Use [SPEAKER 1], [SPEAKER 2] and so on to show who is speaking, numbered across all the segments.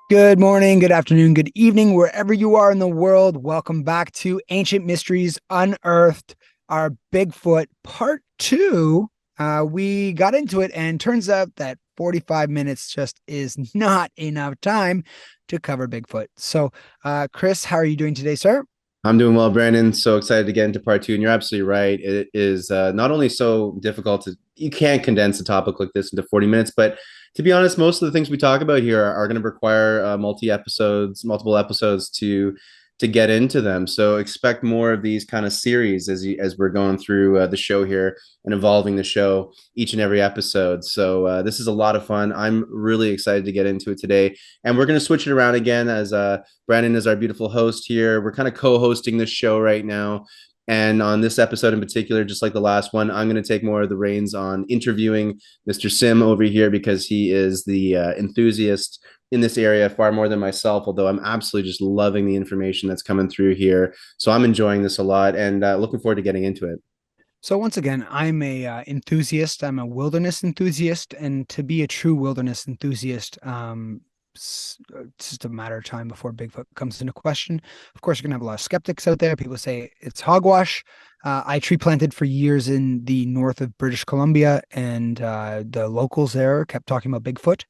[SPEAKER 1] Good morning, good afternoon, good evening, wherever you are in the world. Welcome back to Ancient Mysteries Unearthed, our Bigfoot part two. We got into it, and turns out that 45 minutes just is not enough time to cover Bigfoot. So, Chris, how are you doing today, sir?
[SPEAKER 2] I'm doing well, Brandon. So excited to get into part two. And you're absolutely right. It is not only so difficult you can't condense a topic like this into 40 minutes, but to be honest, most of the things we talk about here are going to require multiple episodes to get into them. So expect more of these kind of series as we're going through the show here and evolving the show each and every episode. So this is a lot of fun. I'm really excited to get into it today, and we're going to switch it around again as Brandon is our beautiful host here. We're kind of co-hosting this show right now. And on this episode in particular, just like the last one, I'm going to take more of the reins on interviewing Mr. Sim over here because he is the enthusiast in this area far more than myself, although I'm absolutely just loving the information that's coming through here. So I'm enjoying this a lot and looking forward to getting into it.
[SPEAKER 1] So once again, I'm a enthusiast. I'm a wilderness enthusiast, and to be a true wilderness enthusiast, it's just a matter of time before Bigfoot comes into question. Of course, you're gonna have a lot of skeptics out there. People say it's hogwash. I tree planted for years in the north of British Columbia, and the locals there kept talking about Bigfoot.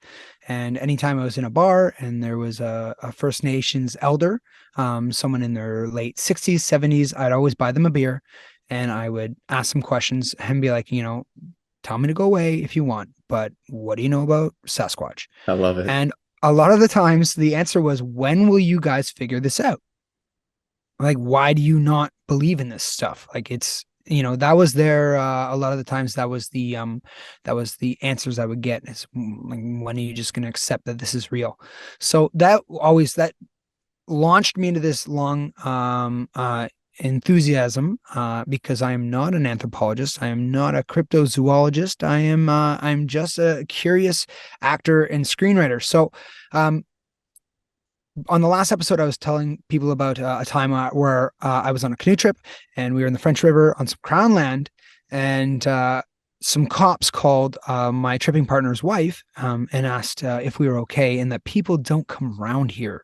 [SPEAKER 1] And anytime I was in a bar and there was a First Nations elder, someone in their late 60s, 70s, I'd always buy them a beer and I would ask them questions and be like, tell me to go away if you want, but what do you know about Sasquatch?
[SPEAKER 2] I love it.
[SPEAKER 1] And a lot of the times the answer was, when will you guys figure this out? Like, why do you not believe in this stuff? Like, that was their a lot of the times that was the answers I would get is like, when are you just going to accept that this is real? So that launched me into this long enthusiasm, because I am not an anthropologist. I am not a cryptozoologist. I'm just a curious actor and screenwriter. So um, on the last episode, I was telling people about a time where I was on a canoe trip and we were in the French River on some crown land, and some cops called my tripping partner's wife, and asked if we were okay and that people don't come around here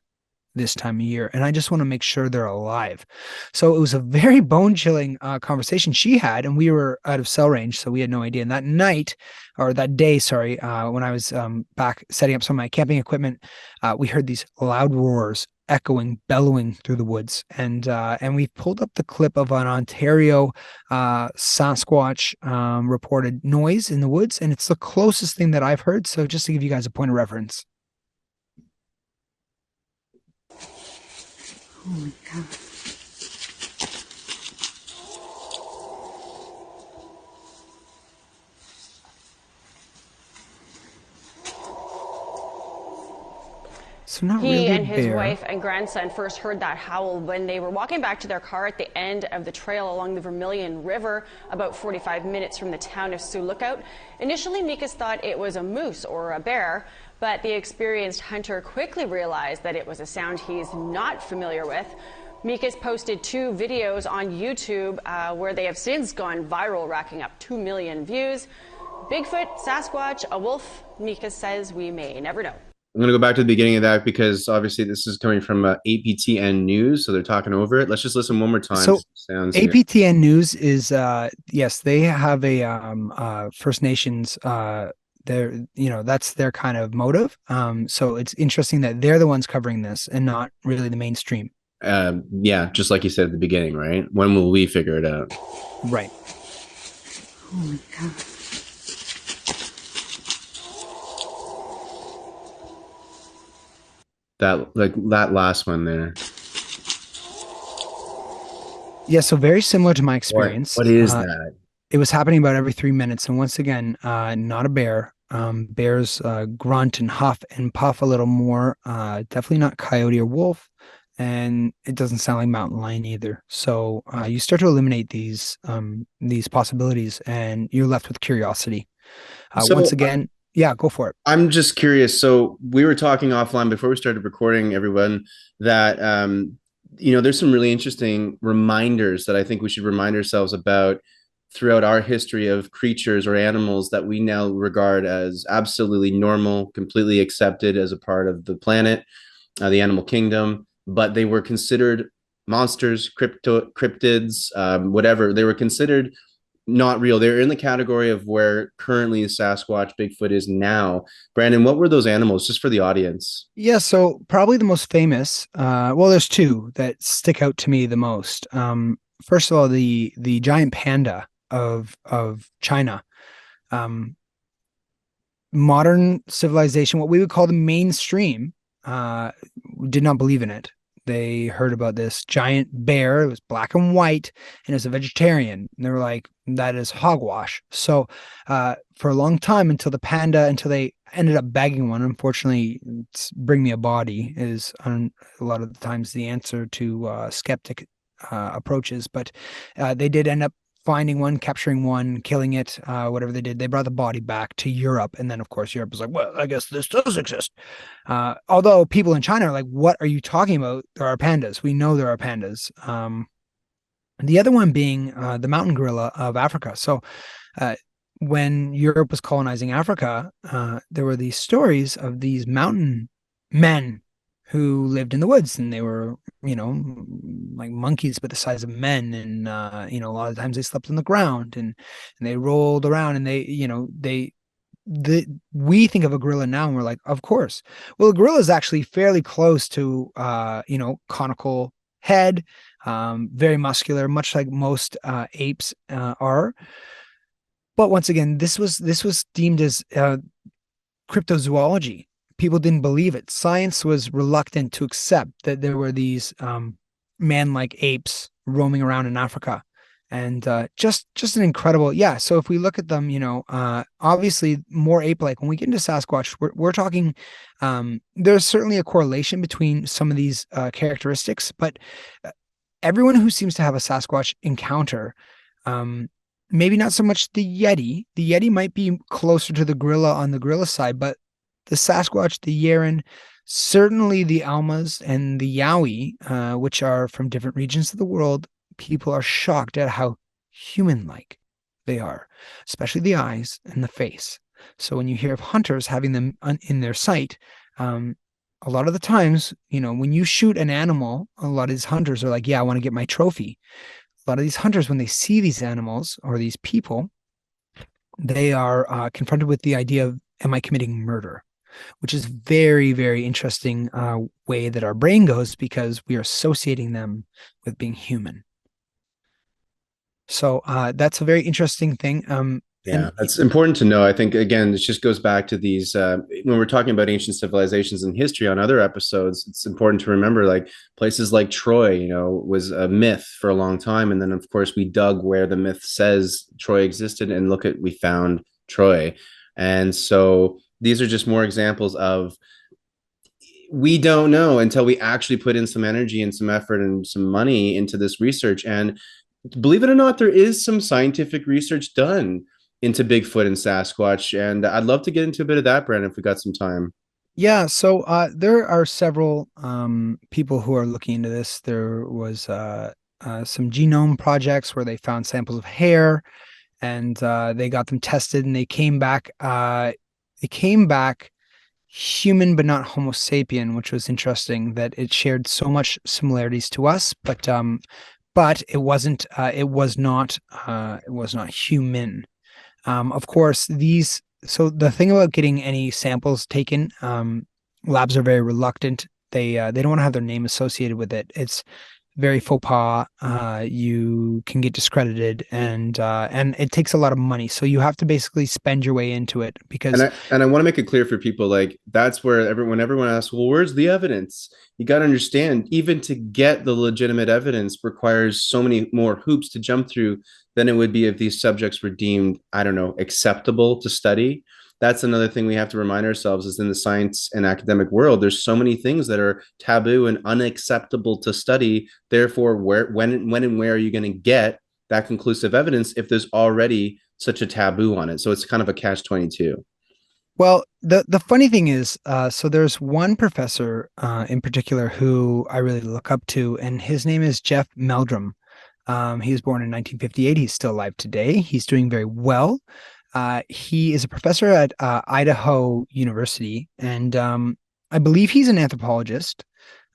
[SPEAKER 1] this time of year, and I just want to make sure they're alive. So it was a very bone chilling conversation she had, and we were out of cell range, so we had no idea. And that night, or that day, sorry, when I was back setting up some of my camping equipment, we heard these loud roars echoing, bellowing through the woods, and we pulled up the clip of an Ontario Sasquatch reported noise in the woods, and it's the closest thing that I've heard. So just to give you guys a point of reference.
[SPEAKER 3] Oh my God.
[SPEAKER 1] So not
[SPEAKER 4] He
[SPEAKER 1] really a
[SPEAKER 4] and his
[SPEAKER 1] bear.
[SPEAKER 4] wife and grandson first heard that howl when they were walking back to their car at the end of the trail along the Vermilion River, about 45 minutes from the town of Sioux Lookout. Initially, Mikas thought it was a moose or a bear, but the experienced hunter quickly realized that it was a sound he's not familiar with. Mikas posted two videos on YouTube where they have since gone viral, racking up 2 million views. Bigfoot, Sasquatch, a wolf, Mikas says we may never know.
[SPEAKER 2] I'm going to go back to the beginning of that because obviously this is coming from APTN News, so they're talking over it. Let's just listen one more time to
[SPEAKER 1] So
[SPEAKER 2] some sounds here.
[SPEAKER 1] APTN News is yes, they have a First Nations that's their kind of motive. So it's interesting that they're the ones covering this and not really the mainstream.
[SPEAKER 2] Yeah, just like you said at the beginning, right? When will we figure it out?
[SPEAKER 1] Right.
[SPEAKER 3] Oh my God.
[SPEAKER 2] That last one there.
[SPEAKER 1] Yeah, so very similar to my experience.
[SPEAKER 2] What is that?
[SPEAKER 1] It was happening about every 3 minutes. And once again, not a bear. Bears grunt and huff and puff a little more. Definitely not coyote or wolf. And it doesn't sound like mountain lion either. So you start to eliminate these possibilities, and you're left with curiosity. Once
[SPEAKER 2] So
[SPEAKER 1] again, yeah, go for it.
[SPEAKER 2] I'm just curious. So we were talking offline before we started recording, everyone, that there's some really interesting reminders that I think we should remind ourselves about throughout our history of creatures or animals that we now regard as absolutely normal, completely accepted as a part of the planet, the animal kingdom, but they were considered monsters, cryptids, whatever. They were considered not real. They're in the category of where currently Sasquatch, Bigfoot is now. Brandon, what were those animals, just for the audience?
[SPEAKER 1] Yeah, so probably the most famous, well, there's two that stick out to me the most. First of all, the giant panda of China. Um, Modern civilization, what we would call the mainstream, did not believe in it. They heard about this giant bear. It was black and white, and it was a vegetarian. And they were like, "That is hogwash." So, for a long time, until they ended up bagging one. Unfortunately, "bring me a body" is a lot of the times the answer to skeptic approaches. But they did end up finding one, capturing one, killing it, whatever they did. They brought the body back to Europe. And then, of course, Europe was like, well, I guess this does exist. Although people in China are like, what are you talking about? There are pandas. We know there are pandas. The other one being the mountain gorilla of Africa. So when Europe was colonizing Africa, there were these stories of these mountain men who lived in the woods, and they were, like monkeys, but the size of men. And, a lot of times they slept on the ground, and they rolled around, and we think of a gorilla now and we're like, of course. Well, a gorilla is actually fairly close to, conical head, very muscular, much like most apes are. But once again, this was deemed as cryptozoology. People didn't believe it. Science was reluctant to accept that there were these man-like apes roaming around in Africa, and just an incredible. Yeah. So if we look at them, obviously more ape-like. When we get into Sasquatch, we're talking. There's certainly a correlation between some of these characteristics, but everyone who seems to have a Sasquatch encounter, maybe not so much the Yeti. The Yeti might be closer to the gorilla on the gorilla side, but the Sasquatch, the Yeren, certainly the Almas and the Yowie, which are from different regions of the world, people are shocked at how human-like they are, especially the eyes and the face. So when you hear of hunters having them in their sight, a lot of the times, when you shoot an animal, a lot of these hunters are like, yeah, I want to get my trophy. A lot of these hunters, when they see these animals or these people, they are confronted with the idea of, am I committing murder? Which is very, very interesting way that our brain goes, because we are associating them with being human. So that's a very interesting thing.
[SPEAKER 2] Yeah, that's important to know. I think, again, it just goes back to these, when we're talking about ancient civilizations and history on other episodes, it's important to remember, like, places like Troy, was a myth for a long time. And then, of course, we dug where the myth says Troy existed, and we found Troy. And so these are just more examples of, we don't know until we actually put in some energy and some effort and some money into this research. And believe it or not, there is some scientific research done into Bigfoot and Sasquatch. And I'd love to get into a bit of that, Brandon, if we got some time.
[SPEAKER 1] Yeah, so there are several people who are looking into this. There was some genome projects where they found samples of hair, and they got them tested, and they came back human, but not Homo sapien, which was interesting, that it shared so much similarities to us, but it wasn't. It was not human. Of course, So the thing about getting any samples taken, labs are very reluctant. They don't want to have their name associated with it. It's very faux pas. You can get discredited, and it takes a lot of money. So you have to basically spend your way into it, because.
[SPEAKER 2] And I want to make it clear for people, like, that's where everyone asks, well, where's the evidence? You got to understand, even to get the legitimate evidence requires so many more hoops to jump through than it would be if these subjects were deemed, I don't know, acceptable to study. That's another thing we have to remind ourselves, is in the science and academic world, there's so many things that are taboo and unacceptable to study. Therefore, when and where are you going to get that conclusive evidence if there's already such a taboo on it? So it's kind of a catch-22.
[SPEAKER 1] Well, the funny thing is, so there's one professor in particular who I really look up to, and his name is Jeff Meldrum. He was born in 1958. He's still alive today. He's doing very well. He is a professor at Idaho University, and I believe he's an anthropologist.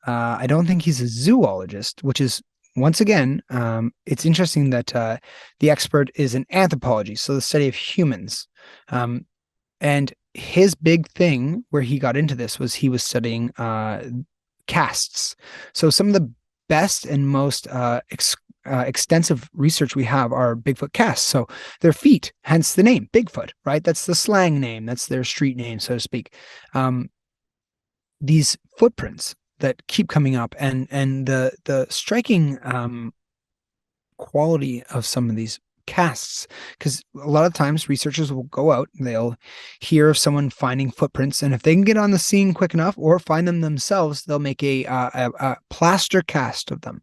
[SPEAKER 1] I don't think he's a zoologist, which is, once again, it's interesting that the expert is in anthropology, so the study of humans. And his big thing where he got into this was he was studying casts. So some of the best and most extensive research we have are Bigfoot casts. So their feet, hence the name Bigfoot, right? That's the slang name. That's their street name, so to speak. These footprints that keep coming up, and the striking quality of some of these casts, because a lot of times researchers will go out and they'll hear of someone finding footprints, and if they can get on the scene quick enough or find them themselves, they'll make a plaster cast of them.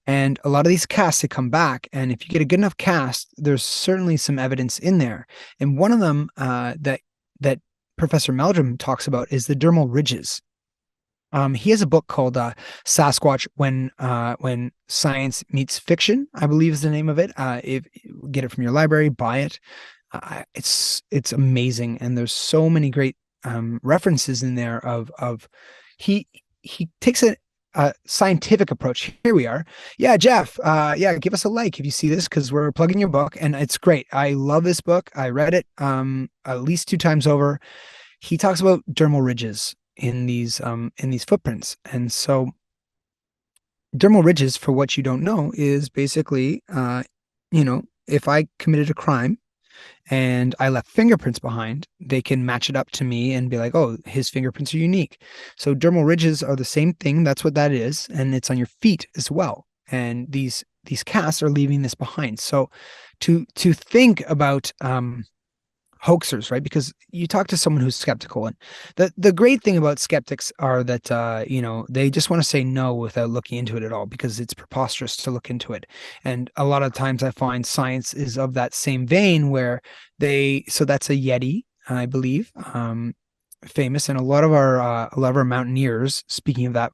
[SPEAKER 1] And a lot of these casts, they come back, and if you get a good enough cast, there's certainly some evidence in there. And one of them that Professor Meldrum talks about is the dermal ridges. He has a book called Sasquatch when Science Meets Fiction, I believe is the name of it. If get it from your library, buy it. It's amazing, and there's so many great references in there of he takes a scientific approach. Here we are. Yeah, Jeff. Yeah, give us a like if you see this, because we're plugging your book, and it's great. I love this book. I read it at least 2 times over. He talks about dermal ridges in these footprints. And so dermal ridges, for what you don't know, is basically if I committed a crime and I left fingerprints behind, they can match it up to me and be like, oh, his fingerprints are unique. So dermal ridges are the same thing. That's what that is. And it's on your feet as well. And these casts are leaving this behind. So to think about hoaxers, right? Because you talk to someone who's skeptical, and the great thing about skeptics are that they just want to say no without looking into it at all, because it's preposterous to look into it. And a lot of times I find science is of that same vein, where so that's a Yeti, I believe, famous, and a lot of our mountaineers, speaking of that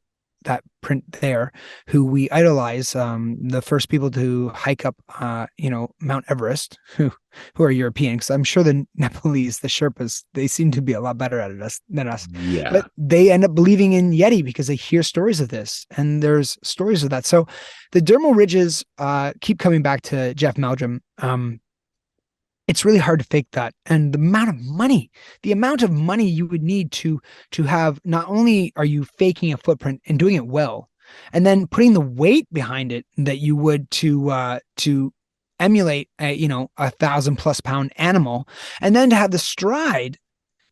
[SPEAKER 1] print there, who we idolize, the first people to hike up Mount Everest, who are European, because I'm sure the Nepalese, the Sherpas, they seem to be a lot better at it than us.
[SPEAKER 2] Yeah.
[SPEAKER 1] But they end up believing in Yeti because they hear stories of this, and there's stories of that. So the dermal ridges keep coming back to Jeff Meldrum. It's really hard to fake that. And the amount of money you would need to have, not only are you faking a footprint and doing it well, and then putting the weight behind it that you would to emulate a 1,000+ pound animal, and then to have the stride,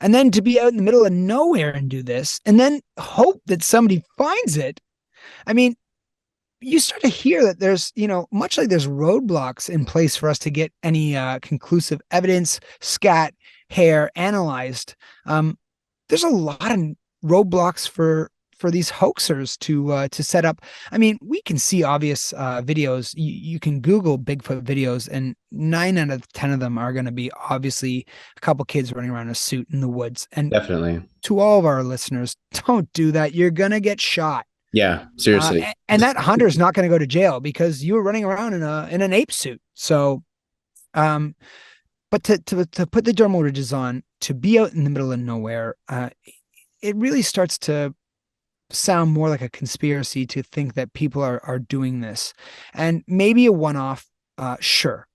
[SPEAKER 1] and then to be out in the middle of nowhere and do this, and then hope that somebody finds it. I mean, you start to hear that there's, much like there's roadblocks in place for us to get any conclusive evidence, scat, hair analyzed. There's a lot of roadblocks for these hoaxers to set up. I mean, we can see obvious videos. You can Google Bigfoot videos, and 9 out of 10 of them are going to be obviously a couple kids running around in a suit in the woods. And
[SPEAKER 2] Definitely.
[SPEAKER 1] To all of our listeners, don't do that. You're going to get shot.
[SPEAKER 2] Yeah, seriously.
[SPEAKER 1] And that hunter is not going to go to jail because you were running around in an ape suit. So, but to put the dermal ridges on, to be out in the middle of nowhere, it really starts to sound more like a conspiracy to think that people are doing this. And maybe a one-off, sure.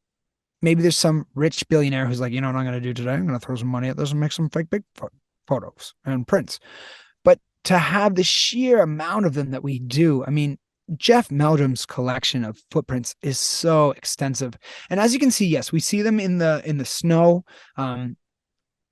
[SPEAKER 1] Maybe there's some rich billionaire who's like, what I'm going to do today? I'm going to throw some money at this and make some fake Bigfoot photos and prints. But to have the sheer amount of them that we do, I mean, Jeff Meldrum's collection of footprints is so extensive. And as you can see, yes, we see them in the snow.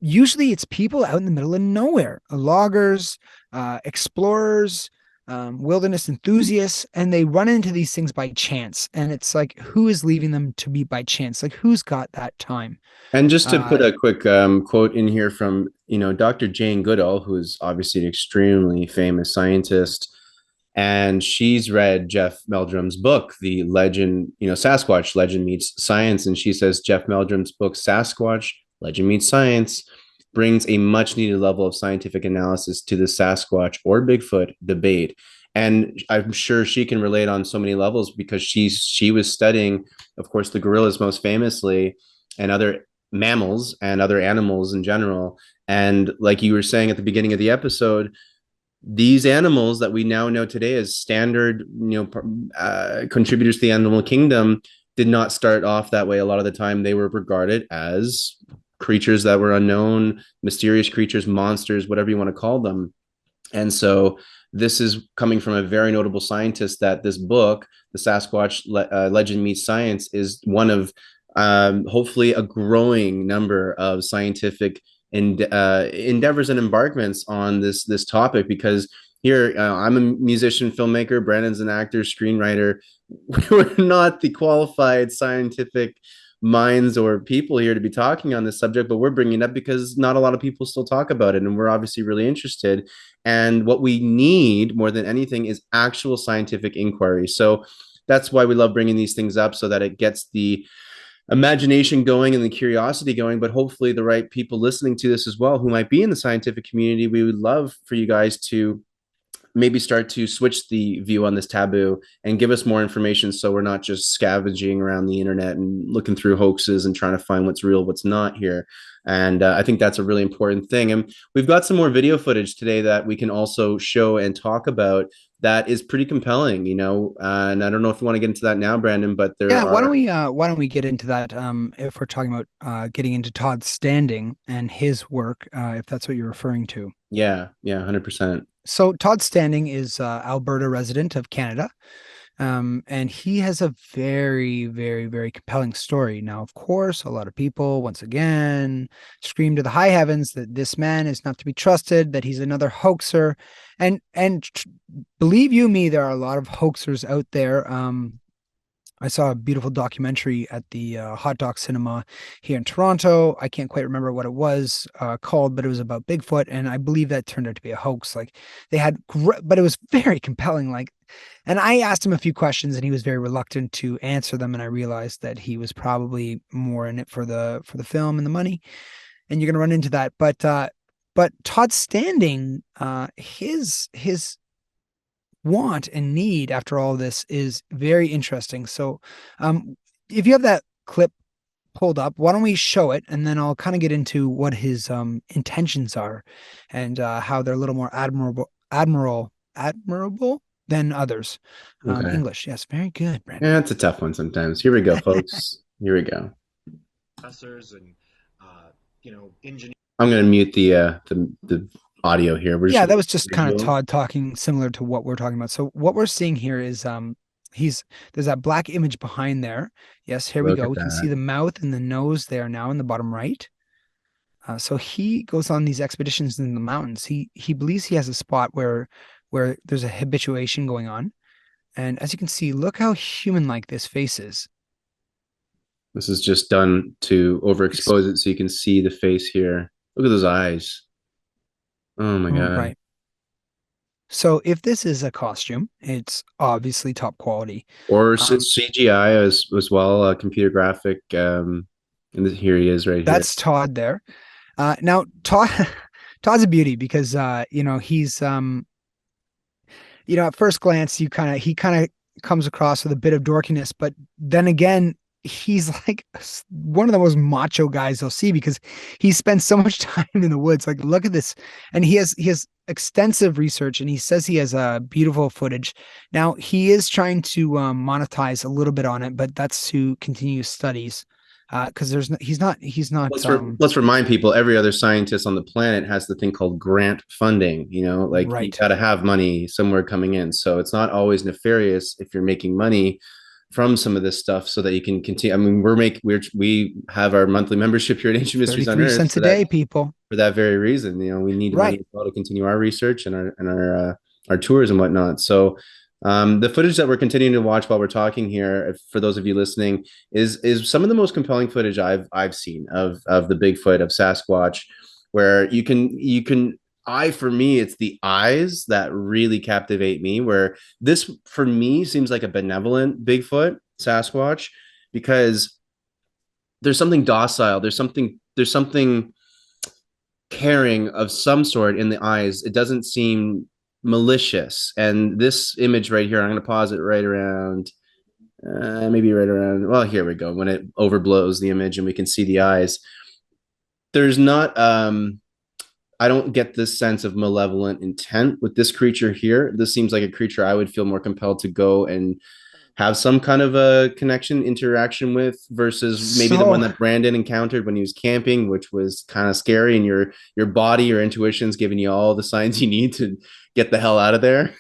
[SPEAKER 1] Usually it's people out in the middle of nowhere, loggers, explorers, wilderness enthusiasts, and they run into these things by chance. And it's like, who is leaving them to be by chance? Like, who's got that time?
[SPEAKER 2] And just to put a quick quote in here from, Dr. Jane Goodall, who is obviously an extremely famous scientist, and she's read Jeff Meldrum's book, The Legend, Sasquatch, Legend Meets Science. And she says Jeff Meldrum's book, Sasquatch, Legend Meets Science, brings a much needed level of scientific analysis to the Sasquatch or Bigfoot debate And I'm sure she can relate on so many levels because she was studying, of course, the gorillas most famously, and other mammals and other animals in general. And like you were saying at the beginning of the episode, these animals that we now know today as standard, contributors to the animal kingdom did not start off that way. A lot of the time, they were regarded as creatures that were unknown, mysterious creatures, monsters, whatever you want to call them. And so this is coming from a very notable scientist that this book, The Sasquatch Legend Meets Science, is one of hopefully a growing number of scientific endeavors and embarkments on this topic. Because here, I'm a musician, filmmaker, Brandon's an actor, screenwriter. We're not the qualified scientific minds or people here to be talking on this subject, but we're bringing it up because not a lot of people still talk about it, and we're obviously really interested. And what we need more than anything is actual scientific inquiry. So that's why we love bringing these things up, so that it gets the imagination going and the curiosity going. But hopefully the right people listening to this as well, who might be in the scientific community, we would love for you guys to maybe start to switch the view on this taboo and give us more information, so we're not just scavenging around the internet and looking through hoaxes and trying to find what's real, what's not here. And I think that's a really important thing. And we've got some more video footage today that we can also show and talk about that is pretty compelling, and I don't know if you want to get into that now, Brandon, but there are
[SPEAKER 1] why don't we get into that, if we're talking about getting into Todd Standing and his work, if that's what you're referring to.
[SPEAKER 2] Yeah, 100%.
[SPEAKER 1] So Todd Standing is Alberta resident of Canada, and he has a very, very, very compelling story. Now, of course, a lot of people, once again, scream to the high heavens that this man is not to be trusted, that he's another hoaxer. And believe you me, there are a lot of hoaxers out there. I saw a beautiful documentary at the Hot Dog Cinema here in Toronto. I can't quite remember what it was called, but it was about Bigfoot, and I believe that turned out to be a hoax. Like they had, but it was very compelling. Like, and I asked him a few questions, and he was very reluctant to answer them. And I realized that he was probably more in it for the film and the money. And you're gonna run into that, but Todd Standing, his want and need after all this is very interesting. So if you have that clip pulled up, why don't we show it, and then I'll kind of get into what his intentions are, and how they're a little more admirable than others.
[SPEAKER 2] Okay.
[SPEAKER 1] English, yes, very good, Brandon.
[SPEAKER 2] Yeah, it's a tough one sometimes. Here we go, folks. Here we go.
[SPEAKER 5] Professors and engineers.
[SPEAKER 2] I'm going to mute the audio here.
[SPEAKER 1] That was just kind of Todd talking similar to what we're talking about. So what we're seeing here is there's that black image behind there. Yes, here we go. We can see the mouth and the nose there now in the bottom right. So he goes on these expeditions in the mountains. He believes he has a spot where there's a habituation going on. And as you can see, look how human-like this face is.
[SPEAKER 2] This is just done to overexpose it so you can see the face here. Look at those eyes. Oh my God.
[SPEAKER 1] Right. So if this is a costume, it's obviously top quality.
[SPEAKER 2] Or it's CGI as well, computer graphic. And here he is right here.
[SPEAKER 1] That's Todd there. Now Todd's a beauty because he's at first glance he kind of comes across with a bit of dorkiness, but then again, he's like one of the most macho guys they'll see because he spends so much time in the woods. Like, look at this. And he has extensive research, and he says he has beautiful footage. Now he is trying to monetize a little bit on it, but that's to continue studies. Because he's not.
[SPEAKER 2] Let's remind people, every other scientist on the planet has the thing called grant funding.
[SPEAKER 1] Right.
[SPEAKER 2] You got to have money somewhere coming in. So it's not always nefarious if you're making money from some of this stuff, so that you can continue. I mean, we have our monthly membership here at Ancient Mysteries Unearthed.
[SPEAKER 1] 33 cents a day, people.
[SPEAKER 2] For that very reason, we need money to continue our research and our tours and whatnot. So the footage that we're continuing to watch while we're talking here, for those of you listening, is some of the most compelling footage I've seen of the Bigfoot, of Sasquatch, where you can for me, it's the eyes that really captivate me, where this for me seems like a benevolent Bigfoot, Sasquatch, because there's something docile, there's something caring of some sort in the eyes. It doesn't seem malicious. And this image right here, I'm going to pause it right around, maybe right around, well, here we go. When it overblows the image and we can see the eyes, there's not, I don't get this sense of malevolent intent with this creature here. This seems like a creature I would feel more compelled to go and have some kind of a connection, interaction with, versus maybe the one
[SPEAKER 1] So,
[SPEAKER 2] that Brandon encountered when he was camping, which was kind of scary, and your body, your intuition's giving you all the signs you need to get the hell out of there.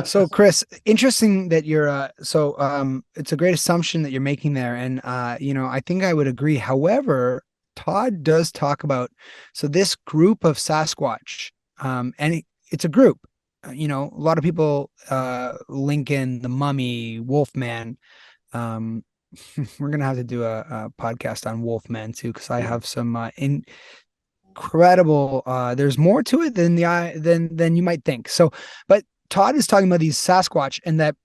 [SPEAKER 1] so Chris, interesting that you're it's a great assumption that you're making there. And I think I would agree. However, Todd does talk about this group of Sasquatch, it's a group. A lot of people link in the mummy, Wolfman. We're gonna have to do a podcast on Wolfman too, because I have some incredible there's more to it than than you might think. So, but Todd is talking about these Sasquatch and that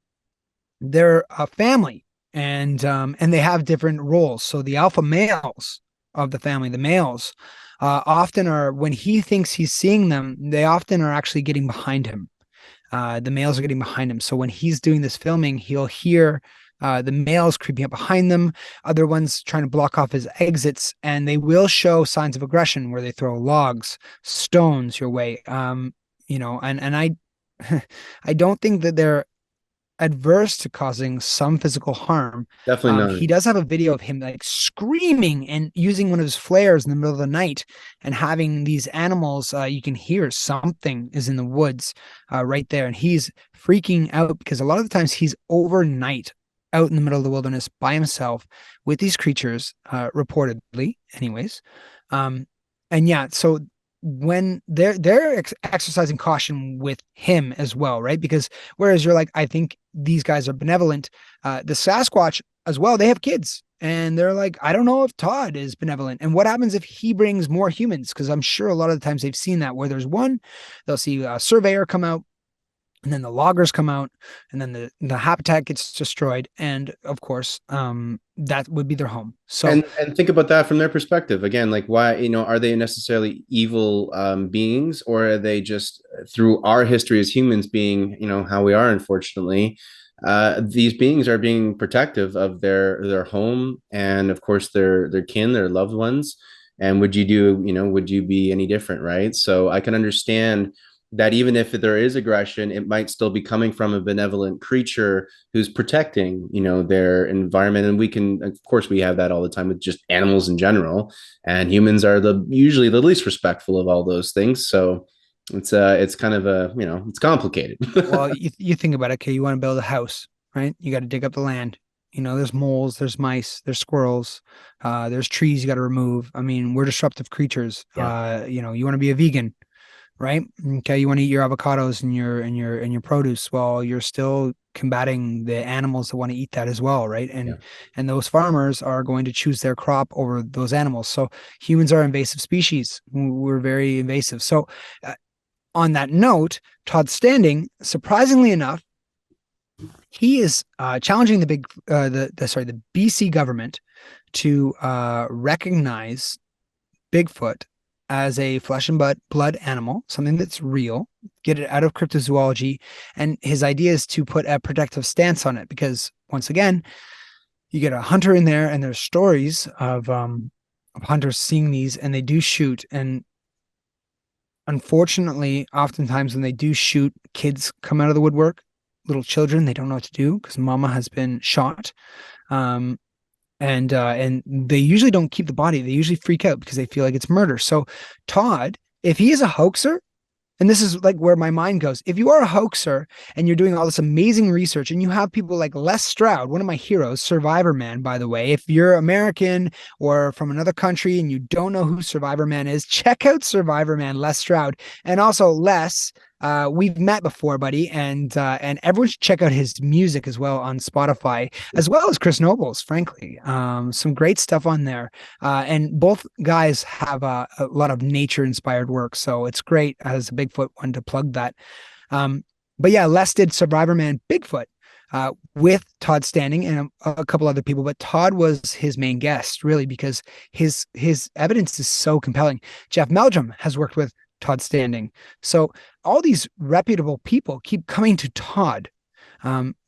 [SPEAKER 1] they're a family, and they have different roles. So the alpha males of the family, the males, often are, when he thinks he's seeing them, they often are actually getting behind him. The males are getting behind him. So when he's doing this filming, he'll hear the males creeping up behind them, other ones trying to block off his exits, and they will show signs of aggression where they throw logs, stones your way. And I I don't think that they're adverse to causing some physical harm.
[SPEAKER 2] Definitely not.
[SPEAKER 1] He does have a video of him like screaming and using one of his flares in the middle of the night and having these animals. You can hear something is in the woods right there. And he's freaking out because a lot of the times he's overnight out in the middle of the wilderness by himself with these creatures, reportedly anyways. And yeah, so when they're exercising caution with him as well, right? Because whereas you're like, I think these guys are benevolent, the Sasquatch as well, they have kids, and they're like, I don't know if Todd is benevolent, and what happens if he brings more humans? Because I'm sure a lot of the times they've seen that where there's one, they'll see a surveyor come out, and then the loggers come out, and then the habitat gets destroyed, and of course that would be their home. So
[SPEAKER 2] and think about that from their perspective again, like, why, are they necessarily evil beings, or are they just, through our history as humans being, how we are, unfortunately, these beings are being protective of their home, and of course their kin, their loved ones. And would you be any different, right? So I can understand that even if there is aggression, it might still be coming from a benevolent creature who's protecting, their environment. And we can, of course, we have that all the time with just animals in general, and humans are usually the least respectful of all those things. So it's kind of it's complicated.
[SPEAKER 1] well, you think about it. Okay, you want to build a house, right? You got to dig up the land. There's moles, there's mice, there's squirrels, there's trees you got to remove. I mean, we're disruptive creatures.
[SPEAKER 2] Yeah.
[SPEAKER 1] You want to be a vegan, right? Okay, you want to eat your avocados and your produce. Well, you're still combating the animals that want to eat that as well, right? And those farmers are going to choose their crop over those animals. So humans are invasive species. We're very invasive. So on that note, Todd Standing, surprisingly enough, he is challenging the BC government to recognize Bigfoot as a flesh and blood animal, something that's real, get it out of cryptozoology. And his idea is to put a protective stance on it, because once again, you get a hunter in there, and there's stories of hunters seeing these, and they do shoot. And unfortunately, oftentimes when they do shoot, kids come out of the woodwork, little children, they don't know what to do because mama has been shot. And they usually don't keep the body. They usually freak out because they feel like it's murder. So Todd, if he is a hoaxer, and this is like where my mind goes, if you are a hoaxer and you're doing all this amazing research, and you have people like Les Stroud, one of my heroes, Survivor Man, by the way, if you're American or from another country and you don't know who Survivor Man is, check out Survivor Man, Les Stroud. And also Les, we've met before, buddy, and everyone should check out his music as well on Spotify, as well as Chris Noble's, frankly. Some great stuff on there. And both guys have a lot of nature inspired work. So it's great as a Bigfoot one to plug that. But yeah, Les did Survivor Man Bigfoot with Todd Standing and a couple other people, but Todd was his main guest, really, because his evidence is so compelling. Jeff Meldrum has worked with Todd Standing. So all these reputable people keep coming to Todd.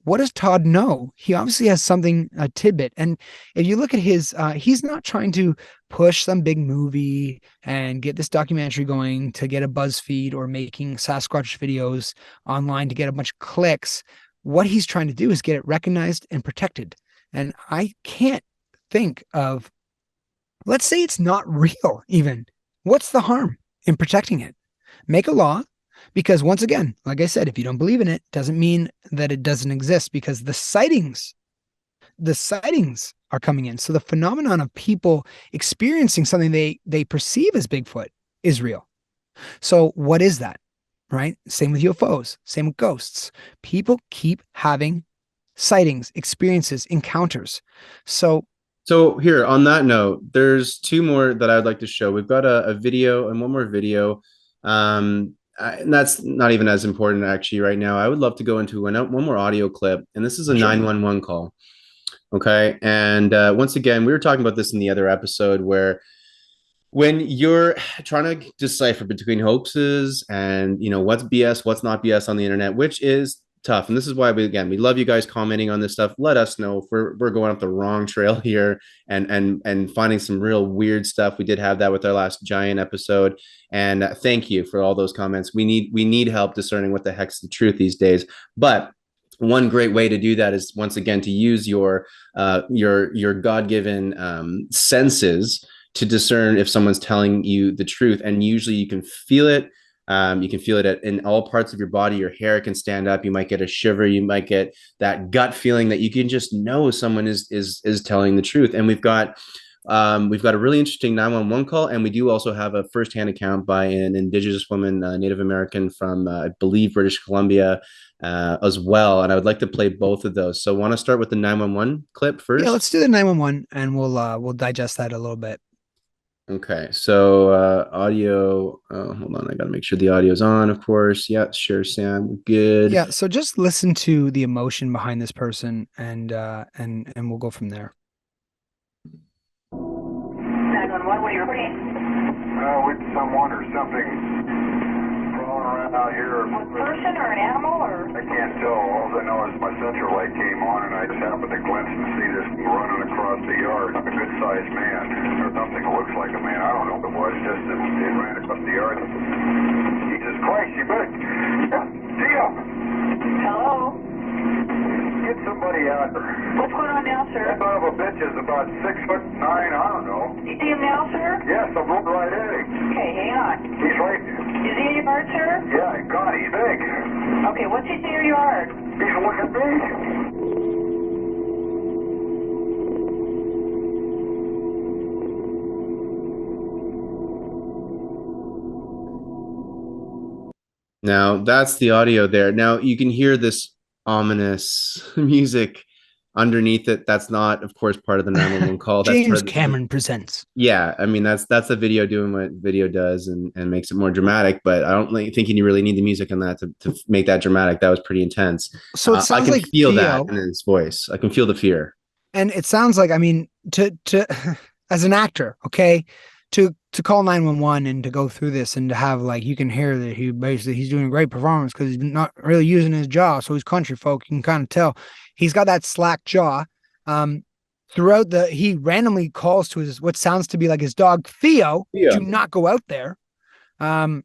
[SPEAKER 1] What does Todd know? He obviously has something, a tidbit. And if you look at his, he's not trying to push some big movie and get this documentary going to get a BuzzFeed or making Sasquatch videos online to get a bunch of clicks. What he's trying to do is get it recognized and protected. And I can't think of, let's say it's not real even. What's the harm in protecting it? Make a law. Because once again, like I said, if you don't believe in it, doesn't mean that it doesn't exist, because the sightings are coming in. So the phenomenon of people experiencing something they perceive as Bigfoot is real. So what is that? Right? Same with UFOs, same with ghosts. People keep having sightings, experiences, encounters. So
[SPEAKER 2] here on that note, there's two more that I'd like to show. We've got a video and one more video. And that's not even as important actually right now. I would love to go into one more audio clip, and this is a 911 call. Okay. And once again, we were talking about this in the other episode, where when you're trying to decipher between hoaxes and, what's BS, what's not BS on the internet, which is tough. And this is why we love you guys commenting on this stuff. Let us know if we're going up the wrong trail here and finding some real weird stuff. We did have that with our last giant episode. And thank you for all those comments. We need help discerning what the heck's the truth these days. But one great way to do that is, once again, to use your God-given senses to discern if someone's telling you the truth. And usually you can feel it. You can feel it in all parts of your body. Your hair can stand up. You might get a shiver. You might get that gut feeling that you can just know someone is telling the truth. And we've got a really interesting 911 call, and we do also have a firsthand account by an Indigenous woman, Native American from I believe British Columbia, as well. And I would like to play both of those. So, want to start with the 911 clip first?
[SPEAKER 1] Yeah, let's do the 911, and we'll digest that a little bit.
[SPEAKER 2] Okay, so audio. Hold on, I got to make sure the audio's on, of course. Yeah, sure, Sam. Good.
[SPEAKER 1] Yeah, so just listen to the emotion behind this person, and we'll go from there.
[SPEAKER 6] 911, what are you reporting?
[SPEAKER 7] With someone or something crawling around out here.
[SPEAKER 6] A person or an animal, or?
[SPEAKER 7] I can't tell. All I know is my central light came on, and I just happened to glimpse and see this thing running across the yard. A good-sized man, or something that looks like a man. I don't know what it was. Just that it ran across the yard. Jesus Christ! You better see him.
[SPEAKER 6] Hello?
[SPEAKER 7] Get somebody out there.
[SPEAKER 6] What's going on now, sir?
[SPEAKER 7] That son of a bitch is about 6'9". I don't know.
[SPEAKER 6] You see him now, sir?
[SPEAKER 7] Yes, I'm looking right at him.
[SPEAKER 6] Okay, hang on.
[SPEAKER 7] He's right.
[SPEAKER 6] Is he in your yard, sir?
[SPEAKER 7] Yeah, God, he's big.
[SPEAKER 6] Okay, what's he in your yard?
[SPEAKER 7] He's looking big.
[SPEAKER 2] Now that's the audio there. Now you can hear this ominous music underneath it. That's not, of course, part of the 911 call. That's
[SPEAKER 1] James Cameron presents.
[SPEAKER 2] Yeah, I mean that's the video doing what video does and makes it more dramatic. But I don't think you really need the music on that to make that dramatic. That was pretty intense.
[SPEAKER 1] So it sounds
[SPEAKER 2] I can
[SPEAKER 1] like
[SPEAKER 2] feel
[SPEAKER 1] Theo,
[SPEAKER 2] that in his voice. I can feel the fear.
[SPEAKER 1] And it sounds like, I mean, to as an actor, okay, to call 911 and to go through this and to have, like, you can hear that he's doing a great performance because he's not really using his jaw. So he's country folk. You can kind of tell he's got that slack jaw. Throughout he randomly calls to what sounds to be like his dog, Theo, do not go out there. And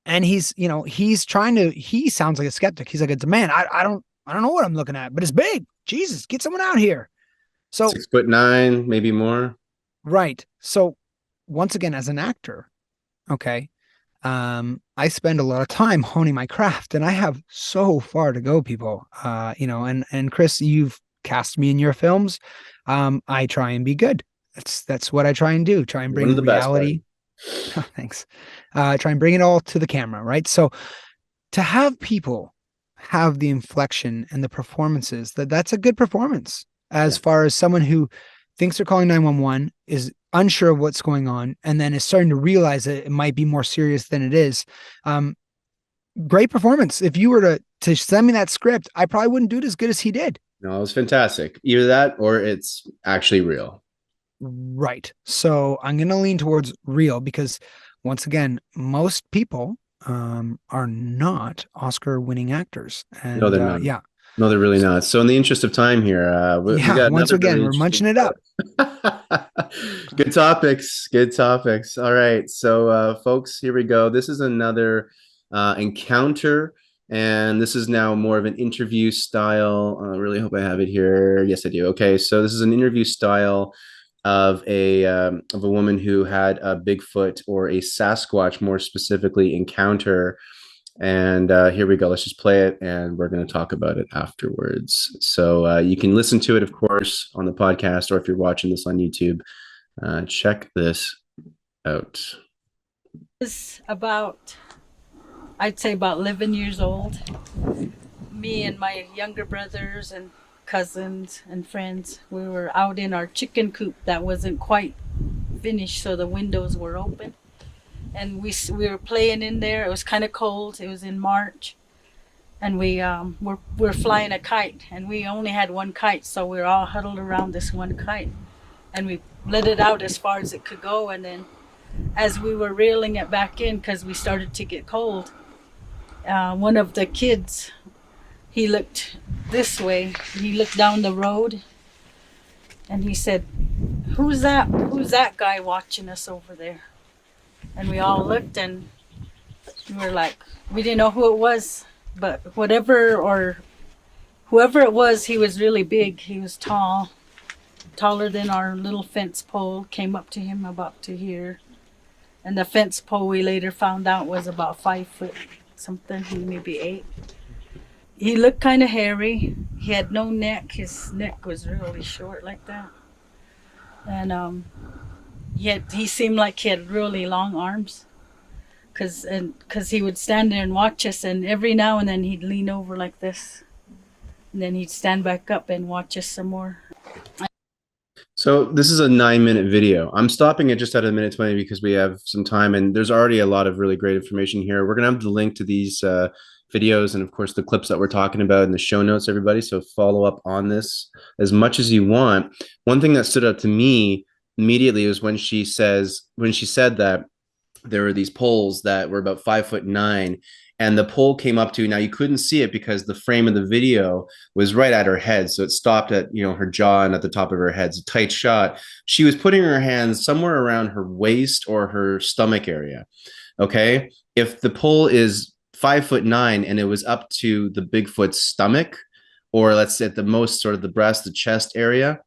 [SPEAKER 1] he's trying to, he sounds like a skeptic. He's like, it's a man. I don't know what I'm looking at, but it's big. Jesus, get someone out here. So
[SPEAKER 2] 6'9", maybe more.
[SPEAKER 1] Right. So once again, as an actor, okay, I spend a lot of time honing my craft, and I have so far to go, people. And Chris, you've cast me in your films. I try and be good. That's what I try and do. Try and bring reality. Thanks. Try and bring it all to the camera, right? So to have people have the inflection and the performances, that's a good performance. As far as someone who thinks they're calling 911, is unsure of what's going on, and then is starting to realize that it might be more serious than it is. Great performance. If you were to send me that script, I probably wouldn't do it as good as he did.
[SPEAKER 2] No, it was fantastic. Either that or it's actually real.
[SPEAKER 1] Right. So I'm going to lean towards real, because once again, most people are not Oscar-winning actors,
[SPEAKER 2] No,
[SPEAKER 1] and
[SPEAKER 2] they're not.
[SPEAKER 1] yeah,
[SPEAKER 2] No, they're really
[SPEAKER 1] so,
[SPEAKER 2] not. So in the interest of time here, we
[SPEAKER 1] yeah.
[SPEAKER 2] got
[SPEAKER 1] Once
[SPEAKER 2] another
[SPEAKER 1] again,
[SPEAKER 2] really
[SPEAKER 1] we're
[SPEAKER 2] interesting
[SPEAKER 1] munching it up.
[SPEAKER 2] Good topics. Good topics. All right. So, folks, here we go. This is another encounter, and this is now more of an interview style. I really hope I have it here. Yes, I do. Okay. So this is an interview style of a woman who had a Bigfoot or a Sasquatch, more specifically, encounter. And here we go. Let's just play it, and we're going to talk about it afterwards. So you can listen to it, of course, on the podcast, or if you're watching this on YouTube, check this out.
[SPEAKER 8] Was about, I'd say about 11 years old. Me and my younger brothers and cousins and friends, we were out in our chicken coop that wasn't quite finished, so the windows were open. And we were playing in there. It was kind of cold. It was in March. And we're flying a kite. And we only had one kite, so we were all huddled around this one kite. And we let it out as far as it could go. And then as we were reeling it back in, because we started to get cold, one of the kids, he looked this way. He looked down the road. And he said, "Who's that? Who's that guy watching us over there?" And we all looked, and we were like, we didn't know who it was, but whoever it was, he was really big. He was tall, taller than our little fence pole, came up to him about to here. And the fence pole, we later found out, was about 5 foot something, maybe 8. He looked kind of hairy. He had no neck. His neck was really short like that. And he seemed like he had really long arms, because he would stand there and watch us, and every now and then he'd lean over like this, and then he'd stand back up and watch us some more.
[SPEAKER 2] So this is a 9-minute video. I'm stopping it just at a minute 20 because we have some time, and there's already a lot of really great information here. We're gonna have the link to these videos and, of course, the clips that we're talking about in the show notes, everybody. So follow up on this as much as you want. One thing that stood out to me immediately was when she said that there were these poles that were about 5'9", and the pole came up to, now you couldn't see it because the frame of the video was right at her head, so it stopped at her jaw and at the top of her head. It's a tight shot. She was putting her hands somewhere around her waist or her stomach area. Okay, if the pole is 5'9" and it was up to the Bigfoot's stomach, or let's say at the most sort of the breast, the chest area,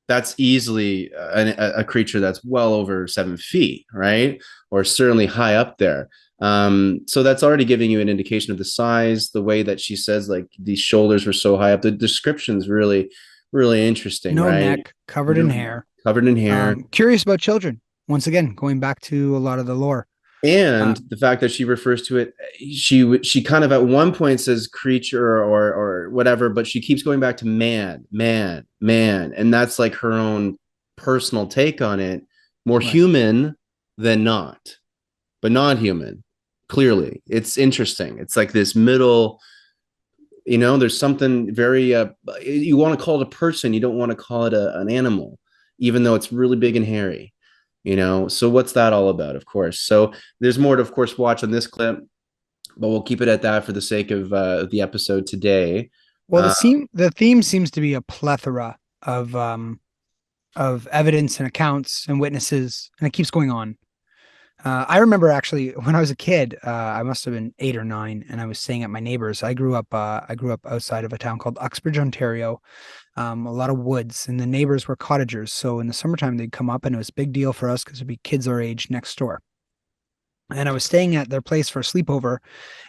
[SPEAKER 2] that's easily a creature that's well over 7 feet, right? Or certainly high up there. So that's already giving you an indication of the size, the way that she says, like, these shoulders were so high up. The description's really, really interesting,
[SPEAKER 1] No
[SPEAKER 2] right?
[SPEAKER 1] neck, covered in hair.
[SPEAKER 2] Covered in hair.
[SPEAKER 1] Curious about children. Once again, going back to a lot of the lore.
[SPEAKER 2] And the fact that she refers to it, she kind of at one point says creature or whatever, but she keeps going back to man, and that's like her own personal take on it. More human than not, but not human. Clearly, it's interesting. It's like this middle. There's something very. You want to call it a person, you don't want to call it an animal, even though it's really big and hairy. So what's that all about? Of course. So there's more to, of course, watch on this clip, but we'll keep it at that for the sake of the episode today.
[SPEAKER 1] Well, the theme seems to be a plethora of evidence and accounts and witnesses, and it keeps going on. I remember actually when I was a kid, I must have been 8 or 9, and I was staying at my neighbor's. I grew up outside of a town called Uxbridge, Ontario. A lot of woods, and the neighbors were cottagers. So in the summertime, they'd come up, and it was a big deal for us because it'd be kids our age next door. And I was staying at their place for a sleepover,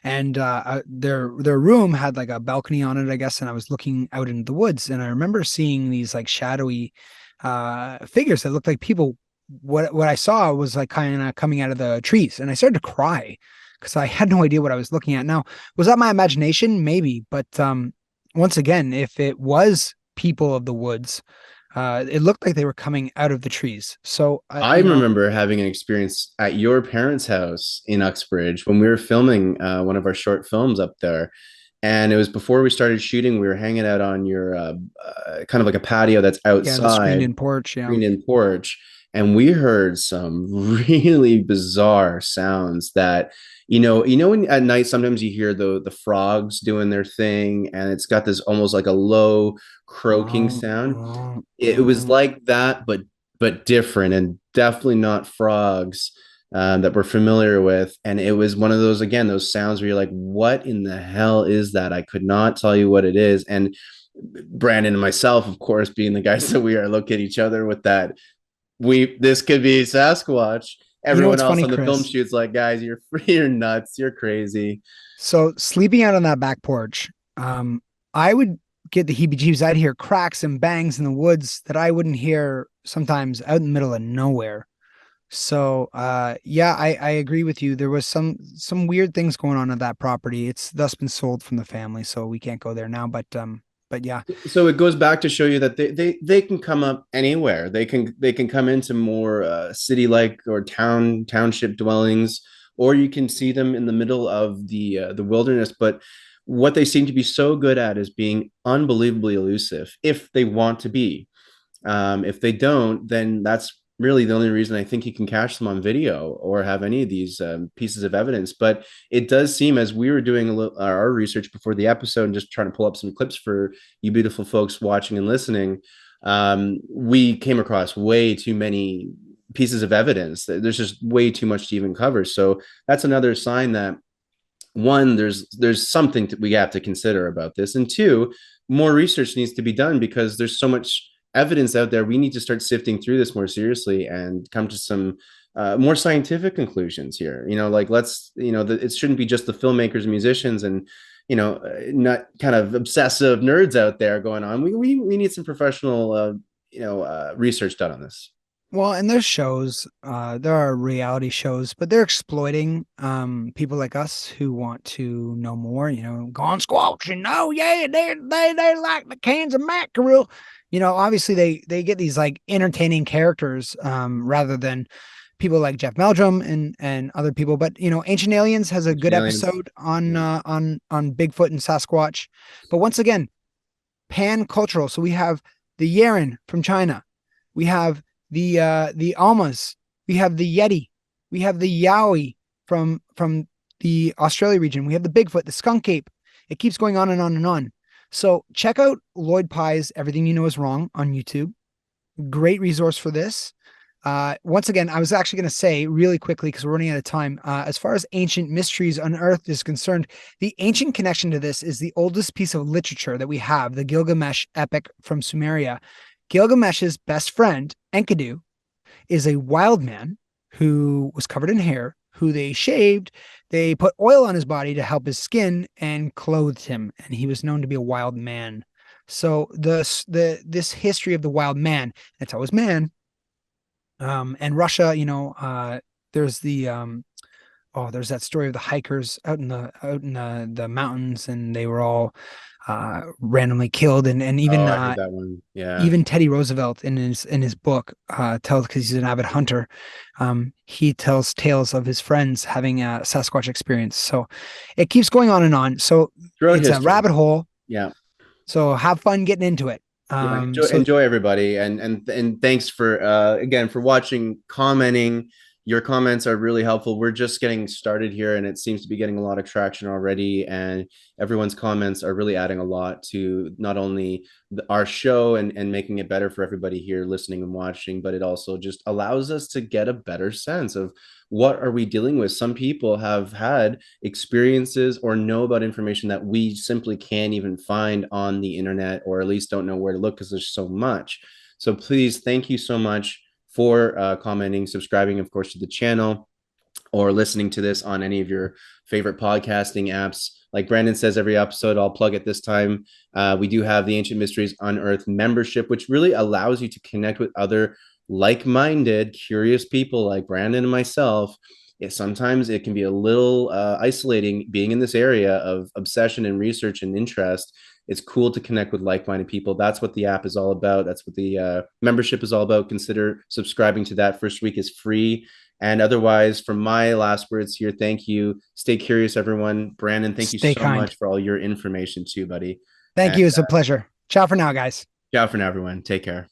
[SPEAKER 1] and their room had like a balcony on it, I guess. And I was looking out into the woods, and I remember seeing these like shadowy figures that looked like people. What I saw was like kind of coming out of the trees, and I started to cry because I had no idea what I was looking at. Now, was that my imagination? Maybe, but once again, if it was people of the woods, it looked like they were coming out of the trees. So
[SPEAKER 2] I remember having an experience at your parents' house in Uxbridge when we were filming one of our short films up there. And it was before we started shooting. We were hanging out on your kind of like a patio that's
[SPEAKER 1] Yeah, the screened
[SPEAKER 2] outside,
[SPEAKER 1] in porch. Yeah.
[SPEAKER 2] screened in porch, and we heard some really bizarre sounds that when at night sometimes you hear the frogs doing their thing, and it's got this almost like a low croaking sound. It was like that, but different, and definitely not frogs that we're familiar with. And it was one of those, again, those sounds where you're like, what in the hell is that? I could not tell you what it is. And Brandon and myself, of course, being the guys that we are, look at each other with that. This could be Sasquatch.
[SPEAKER 1] You know
[SPEAKER 2] Everyone
[SPEAKER 1] what's
[SPEAKER 2] else
[SPEAKER 1] funny,
[SPEAKER 2] on the film
[SPEAKER 1] Chris?
[SPEAKER 2] shoot's like, guys, you're nuts, you're crazy.
[SPEAKER 1] So sleeping out on that back porch, I would get the heebie-jeebies. I'd hear cracks and bangs in the woods that I wouldn't hear sometimes out in the middle of nowhere. So yeah, I agree with you. There was some weird things going on at that property. It's thus been sold from the family, so we can't go there now. But yeah.
[SPEAKER 2] So it goes back to show you that they can come up anywhere. They can come into more city like or township dwellings, or you can see them in the middle of the wilderness. But what they seem to be so good at is being unbelievably elusive if they want to be. If they don't, then that's really the only reason I think you can catch them on video or have any of these pieces of evidence. But it does seem, as we were doing our research before the episode and just trying to pull up some clips for you beautiful folks watching and listening, we came across way too many pieces of evidence. There's just way too much to even cover. So that's another sign that, one, there's something we have to consider about this, and two, more research needs to be done because there's so much evidence out there. We need to start sifting through this more seriously and come to some more scientific conclusions here. Like, let's, it shouldn't be just the filmmakers and musicians and not kind of obsessive nerds out there going on. We need some professional research done on this.
[SPEAKER 1] Well, and there's shows, there are reality shows, but they're exploiting people like us who want to know more, gone squelching. Oh yeah, they like the cans of mackerel. Obviously they get these like entertaining characters rather than people like Jeff Meldrum and other people. But Ancient Aliens has a good episode on Bigfoot and Sasquatch. But once again, pan cultural. So we have the Yeren from China. We have the Almas, we have the Yeti, we have the Yowie from the Australia region, we have the Bigfoot, the skunk ape. It keeps going on and on and on. So check out Lloyd Pye's Everything You Know Is Wrong on YouTube. Great resource for this. Once again, I was actually going to say really quickly, because we're running out of time, as far as Ancient Mysteries Unearthed is concerned, the ancient connection to this is the oldest piece of literature that we have, the Gilgamesh epic from Sumeria. Gilgamesh's best friend, Enkidu, is a wild man who was covered in hair, who they shaved, they put oil on his body to help his skin, and clothed him. And he was known to be a wild man. So this history of the wild man, it's always man. And Russia, there's there's that story of the hikers out in the mountains, and they were all randomly killed, and even
[SPEAKER 2] I heard that one. Yeah.
[SPEAKER 1] even Teddy Roosevelt in his book tells, because he's an avid hunter, he tells tales of his friends having a Sasquatch experience. So it keeps going on and on. So it's a rabbit hole.
[SPEAKER 2] Yeah.
[SPEAKER 1] So have fun getting into it.
[SPEAKER 2] Enjoy everybody, and thanks for again for watching, commenting. Your comments are really helpful. We're just getting started here, and it seems to be getting a lot of traction already. And everyone's comments are really adding a lot to not only our show and making it better for everybody here listening and watching, but it also just allows us to get a better sense of what are we dealing with. Some people have had experiences or know about information that we simply can't even find on the internet, or at least don't know where to look because there's so much. So please, thank you so much for commenting, subscribing, of course, to the channel, or listening to this on any of your favorite podcasting apps. Like Brandon says every episode, I'll plug it this time. We do have the Ancient Mysteries Unearthed membership, which really allows you to connect with other like-minded, curious people like Brandon and myself. Sometimes it can be a little isolating being in this area of obsession and research and interest. It's cool to connect with like-minded people. That's what the app is all about. That's what the membership is all about. Consider subscribing to that. First week is free. And otherwise, from my last words here, thank you. Stay curious, everyone. Brandon, thank you
[SPEAKER 1] Stay
[SPEAKER 2] so
[SPEAKER 1] kind.
[SPEAKER 2] much for all your information too, buddy.
[SPEAKER 1] Thank
[SPEAKER 2] And
[SPEAKER 1] you. It's a pleasure. Ciao for now, guys.
[SPEAKER 2] ciao for now, everyone. Take care.